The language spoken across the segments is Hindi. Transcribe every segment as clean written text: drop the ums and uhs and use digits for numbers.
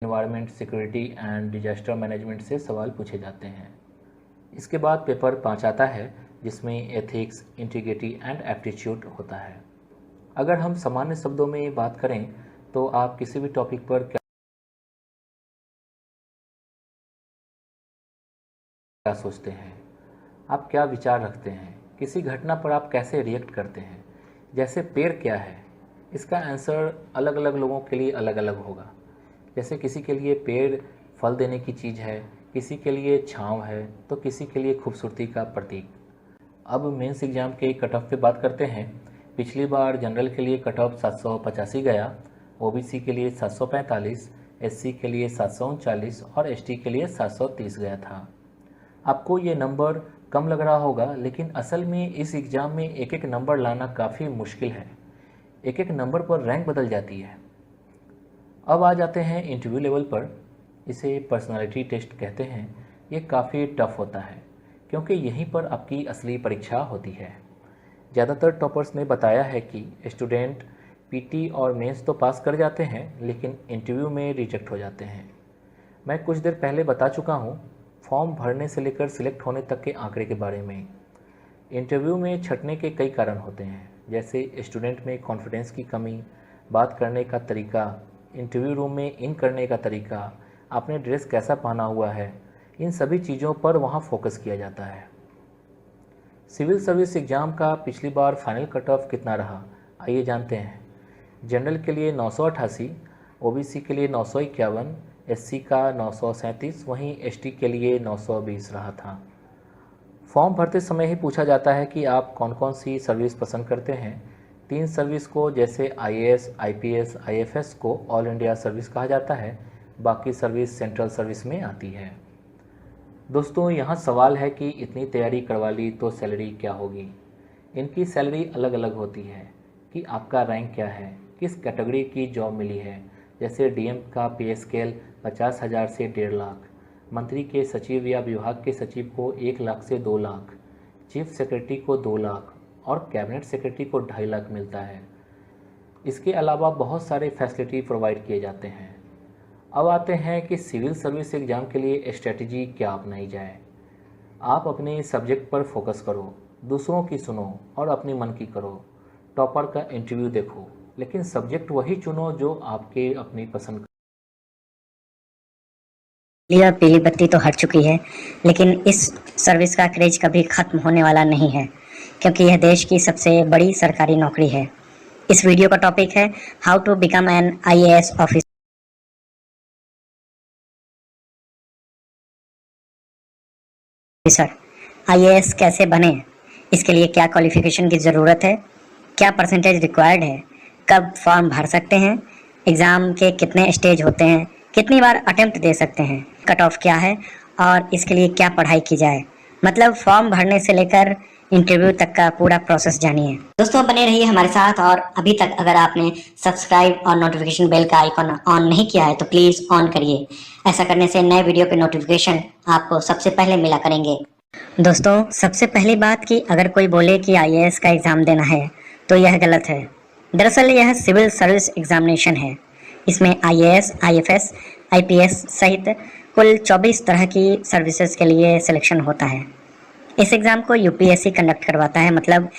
Environment, security and disaster management से सवाल पूछे जाते हैं। इसके बाद पेपर 5 आता है जिसमें एथिक्स, इंटीग्रिटी एंड एप्टीट्यूड होता है। अगर हम सामान्य शब्दों में बात करें तो आप किसी भी टॉपिक पर क्या सोचते हैं, आप क्या विचार रखते हैं, किसी घटना पर आप कैसे रिएक्ट करते हैं। जैसे पेड़ क्या है, इसका आंसर अलग अलग लोगों के लिए अलग अलग होगा। जैसे किसी के लिए पेड़ फल देने की चीज़ है, किसी के लिए छांव है, तो किसी के लिए खूबसूरती का प्रतीक। अब मेंस एग्ज़ाम के कट ऑफ पे बात करते हैं। पिछली बार जनरल के लिए कट ऑफ 785 गया, ओबीसी के लिए 745, एससी के लिए 739 और एसटी के लिए 730 गया था। आपको ये नंबर कम लग रहा होगा, लेकिन असल में इस एग्ज़ाम में एक एक नंबर लाना काफ़ी मुश्किल है। एक एक नंबर पर रैंक बदल जाती है। अब आ जाते हैं इंटरव्यू लेवल पर। इसे पर्सनालिटी टेस्ट कहते हैं। ये काफ़ी टफ होता है क्योंकि यहीं पर आपकी असली परीक्षा होती है। ज़्यादातर टॉपर्स ने बताया है कि स्टूडेंट पीटी और मेंस तो पास कर जाते हैं, लेकिन इंटरव्यू में रिजेक्ट हो जाते हैं। मैं कुछ देर पहले बता चुका हूँ फॉर्म भरने से लेकर सिलेक्ट होने तक के आंकड़े के बारे में। इंटरव्यू में छंटने के कई कारण होते हैं, जैसे स्टूडेंट में कॉन्फिडेंस की कमी, बात करने का तरीका, इंटरव्यू रूम में इन करने का तरीका, आपने ड्रेस कैसा पहना हुआ है, इन सभी चीज़ों पर वहाँ फोकस किया जाता है। सिविल सर्विस एग्ज़ाम का पिछली बार फाइनल कट ऑफ कितना रहा, आइए जानते हैं। जनरल के लिए 988, ओबीसी के लिए 951, एससी का 937, वहीं एसटी के लिए 920 रहा था। फॉर्म भरते समय ही पूछा जाता है कि आप कौन कौन सी सर्विस पसंद करते हैं। 3 सर्विस को, जैसे आईएएस, आईपीएस, आईएफएस को ऑल इंडिया सर्विस कहा जाता है। बाकी सर्विस सेंट्रल सर्विस में आती है। दोस्तों, यहाँ सवाल है कि इतनी तैयारी करवा ली तो सैलरी क्या होगी। इनकी सैलरी अलग अलग होती है कि आपका रैंक क्या है, किस कैटेगरी की जॉब मिली है। जैसे डीएम का पे स्केल 50,000 से 1.5 लाख, मंत्री के सचिव या विभाग के सचिव को 1 लाख से 2 लाख, चीफ सेक्रेटरी को 2 लाख और कैबिनेट सेक्रेटरी को 2.5 लाख मिलता है। इसके अलावा बहुत सारे फैसिलिटी प्रोवाइड किए जाते हैं। अब आते हैं कि सिविल सर्विस एग्ज़ाम के लिए स्ट्रेटजी क्या अपनाई जाए। आप अपने सब्जेक्ट पर फोकस करो, दूसरों की सुनो और अपनी मन की करो। टॉपर का इंटरव्यू देखो, लेकिन सब्जेक्ट वही चुनो जो आपके अपनी पसंद। पीली बत्ती तो हट चुकी है, लेकिन इस सर्विस का क्रेज कभी खत्म होने वाला नहीं है, क्योंकि यह देश की सबसे बड़ी सरकारी नौकरी है। इस वीडियो का टॉपिक है how to become an IAS officer. IAS कैसे बने, इसके लिए क्या क्वालिफिकेशन की ज़रूरत है, क्या परसेंटेज रिक्वायर्ड है, कब फॉर्म भर सकते हैं, एग्ज़ाम के कितने स्टेज होते हैं, कितनी बार अटेम्प्ट दे सकते हैं, कट ऑफ क्या है और इसके लिए क्या पढ़ाई की जाए। मतलब फॉर्म भरने से लेकर इंटरव्यू तक का पूरा प्रोसेस जानिए। दोस्तों, बने रहिए हमारे साथ, और अभी तक अगर आपने सब्सक्राइब और नोटिफिकेशन बेल का आइकॉन ऑन नहीं किया है तो प्लीज़ ऑन करिए। ऐसा करने से नए वीडियो के नोटिफिकेशन आपको सबसे पहले मिला करेंगे। दोस्तों, सबसे पहली बात कि अगर कोई बोले कि आईएएस का एग्ज़ाम देना है तो यह गलत है। दरअसल यह सिविल सर्विस एग्जामिनेशन है। इसमें आईएएस, आईएफएस, आईपीएस सहित कुल 24 तरह की सर्विसेज के लिए सिलेक्शन होता है। इस एग्ज़ाम को यूपीएससी कंडक्ट करवाता है, मतलब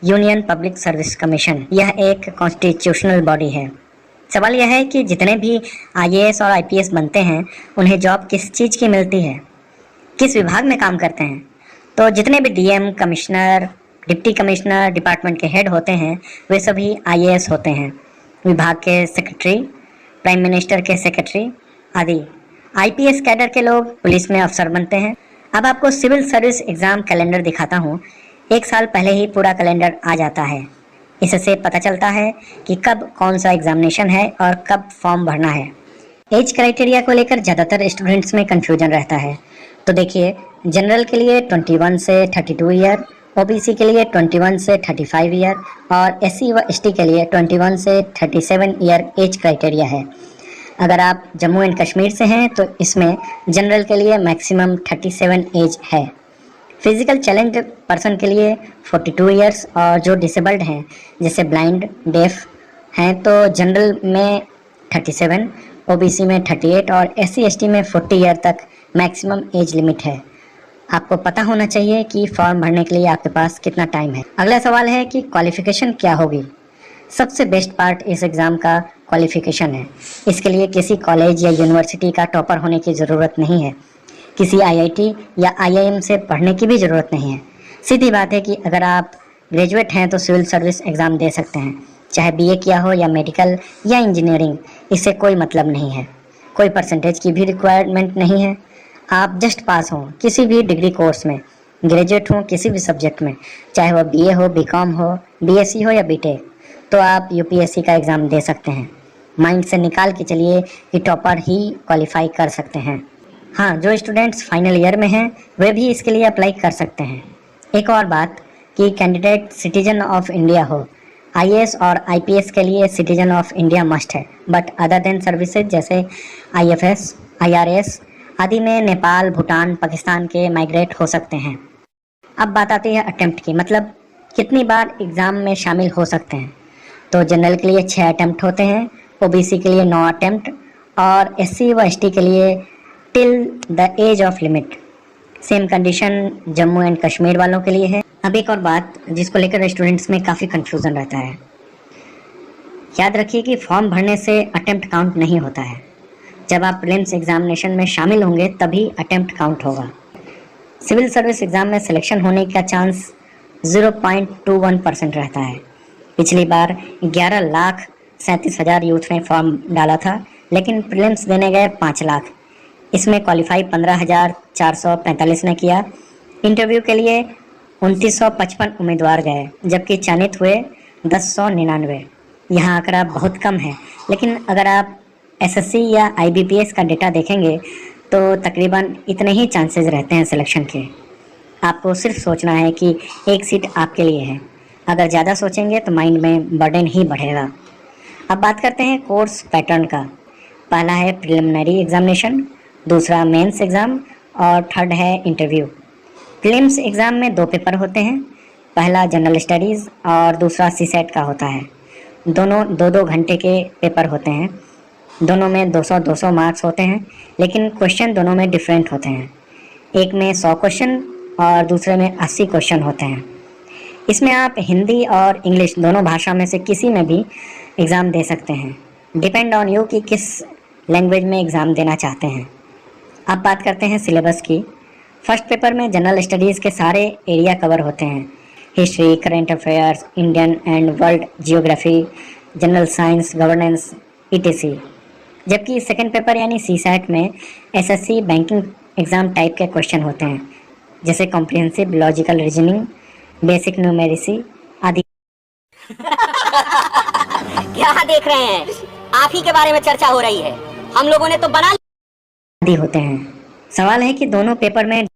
यूनियन पब्लिक सर्विस कमीशन। यह एक कॉन्स्टिट्यूशनल बॉडी है। सवाल यह है कि जितने भी आईएएस और आईपीएस बनते हैं उन्हें जॉब किस चीज़ की मिलती है, किस विभाग में काम करते हैं। तो जितने भी DM, commissioner, deputy commissioner, department के हेड होते हैं वे सभी आईएएस होते हैं। विभाग के सेक्रेटरी, प्राइम मिनिस्टर के सेक्रेटरी आदि। आईपीएस कैडर के लोग पुलिस में अफसर बनते हैं। अब आपको सिविल सर्विस एग्ज़ाम कैलेंडर दिखाता हूँ। 1 साल पहले ही पूरा कैलेंडर आ जाता है। इससे पता चलता है कि कब कौन सा एग्जामिनेशन है और कब फॉर्म भरना है। एज क्राइटेरिया को लेकर ज़्यादातर स्टूडेंट्स में कन्फ्यूजन रहता है। तो देखिए, जनरल के लिए 21 से 32 ईयर, ओबीसी के लिए 21 से 35 ईयर और एससी व एसटी के लिए 21 से 37 ईयर एज क्राइटेरिया है। अगर आप जम्मू एंड कश्मीर से हैं तो इसमें जनरल के लिए मैक्सिमम 37 एज है। फिजिकल चैलेंज पर्सन के लिए 42 ईयर्स, और जो डिसेबल्ड हैं जैसे ब्लाइंड, डेफ हैं तो जनरल में 37, ओबीसी में 38 और SC/ST में 40 ईयर तक मैक्सिमम एज लिमिट है। आपको पता होना चाहिए कि फॉर्म भरने के लिए आपके पास कितना टाइम है। अगला सवाल है कि क्वालिफिकेशन क्या होगी। सबसे बेस्ट पार्ट इस एग्ज़ाम का क्वालिफिकेशन है। इसके लिए किसी कॉलेज या यूनिवर्सिटी का टॉपर होने की ज़रूरत नहीं है। किसी IIT या IIM से पढ़ने की भी ज़रूरत नहीं है। सीधी बात है कि अगर आप ग्रेजुएट हैं तो सिविल सर्विस एग्ज़ाम दे सकते हैं, चाहे BA किया हो या मेडिकल या इंजीनियरिंग, इससे कोई मतलब नहीं है। कोई परसेंटेज की भी रिक्वायरमेंट नहीं है। आप जस्ट पास हों किसी भी डिग्री कोर्स में, ग्रेजुएट हों किसी भी सब्जेक्ट में, चाहे वह BA हो, BCom हो, BSc हो या BTech, तो आप UPSC का एग्ज़ाम दे सकते हैं। माइंड से निकाल के चलिए कि टॉपर ही क्वालिफाई कर सकते हैं। हाँ, जो स्टूडेंट्स फाइनल ईयर में हैं वे भी इसके लिए अप्लाई कर सकते हैं। एक और बात कि कैंडिडेट सिटीजन ऑफ इंडिया हो। IAS और IPS के लिए सिटीजन ऑफ इंडिया मस्ट है, बट अदर देन सर्विसेज जैसे IFS, IRS आदि में नेपाल, भूटान, पाकिस्तान के माइग्रेट हो सकते हैं। अब बात आती है अटेम्प्ट की, मतलब कितनी बार एग्ज़ाम में शामिल हो सकते हैं। तो जनरल के लिए 6 अटेम्प्ट होते हैं, OBC के लिए 9 अटेम्प्ट और SC व ST के लिए till the age of limit. Same condition Jammu and Kashmir वालों के लिए है। अब एक और बात जिसको लेकर स्टूडेंट्स में काफ़ी कन्फ्यूज़न रहता है। याद रखिए कि फॉर्म भरने से अटेम्प्ट काउंट नहीं होता है। जब आप प्रीलिम्स एग्जामिनेशन में शामिल होंगे तभी अटेम्प्ट काउंट होगा। सिविल सर्विस एग्ज़ाम में सिलेक्शन होने का चांस 0.21% रहता है। पिछली बार 11,37,000 यूथ ने फॉर्म डाला था, लेकिन प्रीलिम्स देने गए 5 लाख। इसमें क्वालिफाई 15,445 ने किया। इंटरव्यू के लिए 2,955 उम्मीदवार गए, जबकि चयनित हुए 10,199। यहाँ आंकड़ा बहुत कम है, लेकिन अगर आप SSC या IBPS का डेटा देखेंगे तो तकरीबन इतने ही चांसेस रहते हैं सिलेक्शन के। आपको सिर्फ सोचना है कि एक सीट आपके लिए है। अगर ज़्यादा सोचेंगे तो माइंड में बर्डन ही बढ़ेगा। अब बात करते हैं कोर्स पैटर्न का। पहला है प्रिलिमिनरी एग्जामिनेशन, दूसरा मेंस एग्ज़ाम और थर्ड है इंटरव्यू। प्रीलिम्स एग्ज़ाम में 2 पेपर होते हैं, पहला जनरल स्टडीज़ और दूसरा CSAT का होता है। दोनों 2-2 घंटे के पेपर होते हैं। दोनों में 200-200 मार्क्स होते हैं, लेकिन क्वेश्चन दोनों में डिफरेंट होते हैं। एक में 100 क्वेश्चन और दूसरे में 80 क्वेश्चन होते हैं। इसमें आप हिंदी और इंग्लिश दोनों भाषा में से किसी में भी एग्ज़ाम दे सकते हैं। डिपेंड ऑन यू कि किस लैंग्वेज में एग्ज़ाम देना चाहते हैं। अब बात करते हैं सिलेबस की। फर्स्ट पेपर में जनरल स्टडीज़ के सारे एरिया कवर होते हैं, history, current affairs, Indian and world geography, general science, governance etc। जबकि सेकंड पेपर यानी CSAT में SSC बैंकिंग एग्ज़ाम टाइप के क्वेश्चन होते हैं, जैसे comprehensive logical reasoning, basic numeracy आदि। क्या देख रहे हैं? आप ही के बारे में चर्चा हो रही है। हम लोगों ने तो बना आदि होते हैं। सवाल है कि दोनों पेपर में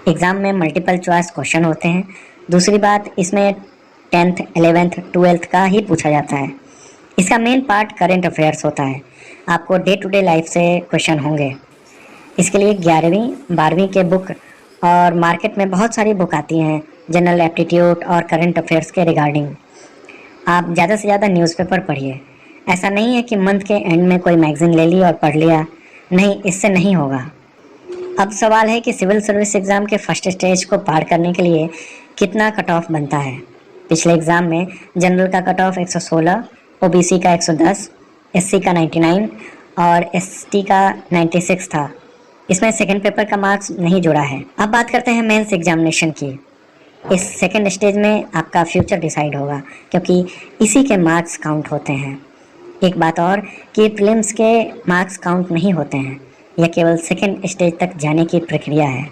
एग्ज़ाम में मल्टीपल चॉइस क्वेश्चन होते हैं। दूसरी बात, इसमें 10th, 11th, 12th का ही पूछा जाता है। इसका मेन पार्ट करेंट अफेयर्स होता है। आपको डे टू डे लाइफ से क्वेश्चन होंगे। इसके लिए 11वीं 12वीं के बुक और मार्केट में बहुत सारी बुक आती हैं जनरल एप्टीट्यूड और करंट अफेयर्स के रिगार्डिंग। आप ज़्यादा से ज़्यादा न्यूज़पेपर पढ़िए। ऐसा नहीं है कि मंथ के एंड में कोई मैगज़ीन ले ली और पढ़ लिया, नहीं, इससे नहीं होगा। अब सवाल है कि सिविल सर्विस एग्ज़ाम के फर्स्ट स्टेज को पार करने के लिए कितना कट ऑफ बनता है। पिछले एग्ज़ाम में जनरल का कट ऑफ 116, OBC का 110, SC का 99 और ST का 96 था। इसमें सेकंड पेपर का मार्क्स नहीं जोड़ा है। अब बात करते हैं मेंस एग्जामिनेशन की। इस सेकंड स्टेज में आपका फ्यूचर डिसाइड होगा, क्योंकि इसी के मार्क्स काउंट होते हैं। एक बात और कि प्रीलिम्स के मार्क्स काउंट नहीं होते हैं, यह केवल सेकंड स्टेज तक जाने की प्रक्रिया है।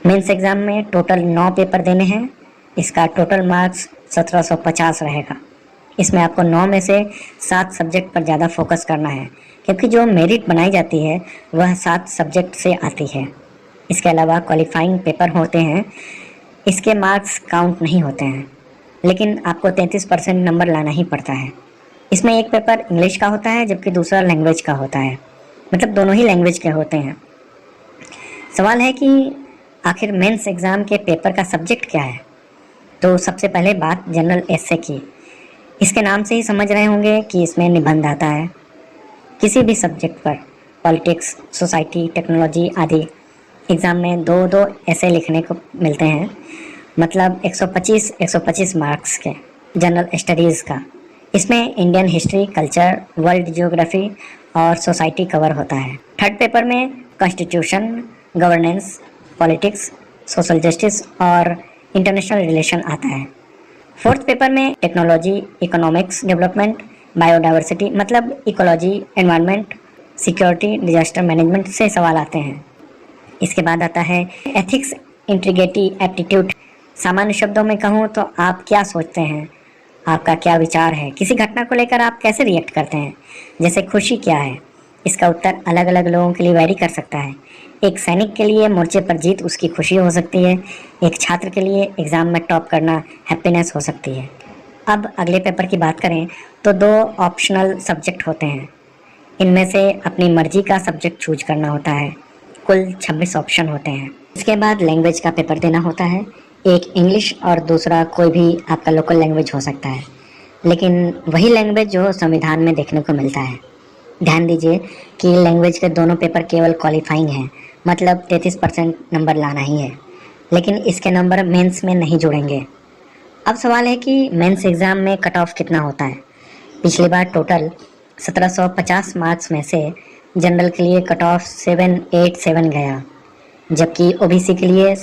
मेंस एग्ज़ाम में टोटल 9 पेपर देने हैं। इसका टोटल मार्क्स 1750 रहेगा। इसमें आपको 9 में से 7 सब्जेक्ट पर ज़्यादा फोकस करना है, क्योंकि जो मेरिट बनाई जाती है वह 7 सब्जेक्ट से आती है। इसके अलावा क्वालिफाइंग पेपर होते हैं, इसके मार्क्स काउंट नहीं होते हैं, लेकिन आपको 33% नंबर लाना ही पड़ता है। इसमें एक पेपर इंग्लिश का होता है जबकि दूसरा लैंग्वेज का होता है, मतलब दोनों ही लैंग्वेज के होते हैं। सवाल है कि आखिर मेंस एग्ज़ाम के पेपर का सब्जेक्ट क्या है। तो सबसे पहले बात जनरल एसे की। इसके नाम से ही समझ रहे होंगे कि इसमें निबंध आता है। किसी भी सब्जेक्ट पर, पॉलिटिक्स, सोसाइटी, टेक्नोलॉजी आदि, एग्ज़ाम में दो दो ऐसे लिखने को मिलते हैं, मतलब 125 मार्क्स के जनरल स्टडीज़ का। इसमें Indian history, culture, world geography और सोसाइटी कवर होता है। थर्ड पेपर में constitution, governance, politics, social justice और इंटरनेशनल रिलेशन आता है। फोर्थ पेपर में टेक्नोलॉजी, इकोनॉमिक्स, डेवलपमेंट, बायोडाइवर्सिटी मतलब ecology, environment, security, disaster management से सवाल आते हैं। इसके बाद आता है एथिक्स, इंटीग्रिटी, एप्टीट्यूड। सामान्य शब्दों में कहूँ तो आप क्या सोचते हैं, आपका क्या विचार है, किसी घटना को लेकर आप कैसे रिएक्ट करते हैं। जैसे खुशी क्या है, इसका उत्तर अलग अलग लोगों के लिए वैरी कर सकता है। एक सैनिक के लिए मोर्चे पर जीत उसकी खुशी हो सकती है, एक छात्र के लिए एग्ज़ाम में टॉप करना हैप्पीनेस हो सकती है। अब अगले पेपर की बात करें तो 2 ऑप्शनल सब्जेक्ट होते हैं। इनमें से अपनी मर्जी का सब्जेक्ट चूज करना होता है। कुल 26 ऑप्शन होते हैं। इसके बाद लैंग्वेज का पेपर देना होता है। एक इंग्लिश और दूसरा कोई भी आपका लोकल लैंग्वेज हो सकता है, लेकिन वही लैंग्वेज जो संविधान में देखने को मिलता है। ध्यान दीजिए कि लैंग्वेज के दोनों पेपर केवल क्वालिफाइंग हैं, मतलब 33% नंबर लाना ही है, लेकिन इसके नंबर मेंस में नहीं जुड़ेंगे। अब सवाल है कि मेंस एग्ज़ाम में कट ऑफ कितना होता है। पिछली बार टोटल 1750 मार्क्स में से जनरल के लिए कट ऑफ 787 गया, जबकि ओबीसी के लिए